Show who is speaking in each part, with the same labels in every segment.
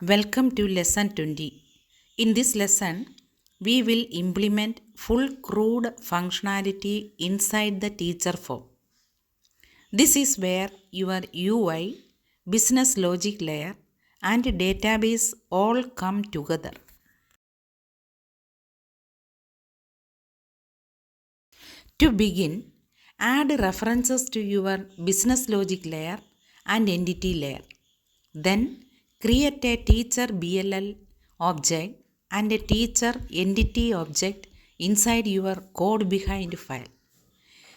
Speaker 1: Welcome to lesson 20. In this lesson, we will implement full CRUD functionality inside the teacher form. This is where your UI, business logic layer, and database all come together. To begin, add references to your business logic layer and entity layer. Then create a teacher BLL object and a teacher entity object inside your code behind file.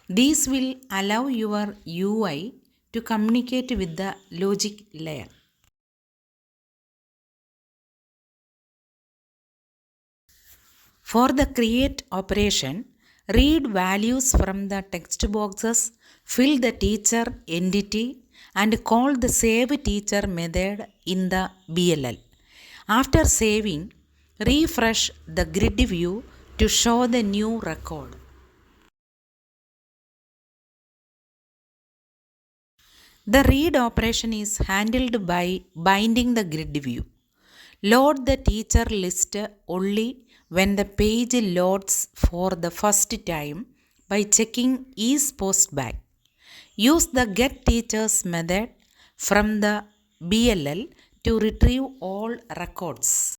Speaker 1: These will allow your UI to communicate with the logic layer. For the create operation, read values from the text boxes, fill the teacher entity, and call the save teacher method in the BLL. After saving, refresh the grid view to show the new record. The read operation is handled by binding the grid view. Load the teacher list only when the page loads for the first time by checking is post back. Use the get teachers method from the BLL to retrieve all records.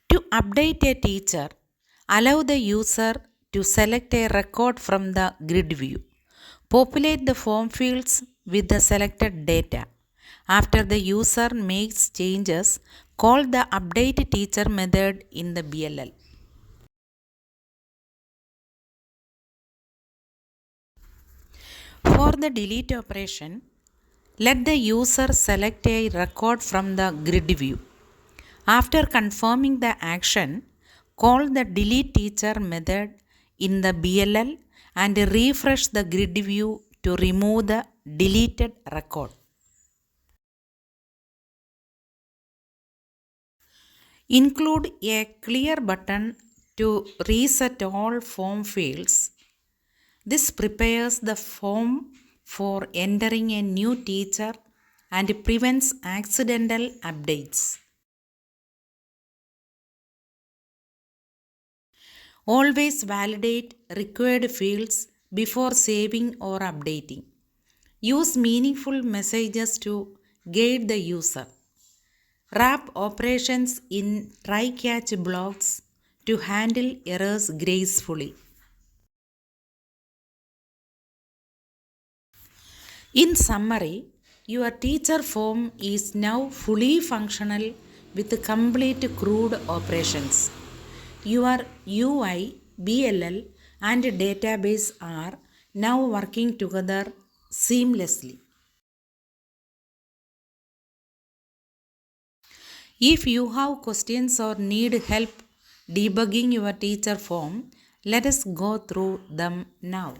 Speaker 1: To update a teacher, allow the user to select a record from the grid view. Populate the form fields with the selected data. After the user makes changes, call the update teacher method in the BLL. For the delete operation, let the user select a record from the grid view. After confirming the action, call the delete teacher method in the BLL and refresh the grid view to remove the deleted record. Include a clear button to reset all form fields. This prepares the form for entering a new teacher and prevents accidental updates. Always validate required fields before saving or updating. Use meaningful messages to guide the user. Wrap operations in try-catch blocks to handle errors gracefully. In summary, your teacher form is now fully functional with complete CRUD operations. Your UI, BLL, and database are now working together seamlessly. If you have questions or need help debugging your teacher form, let us go through them now.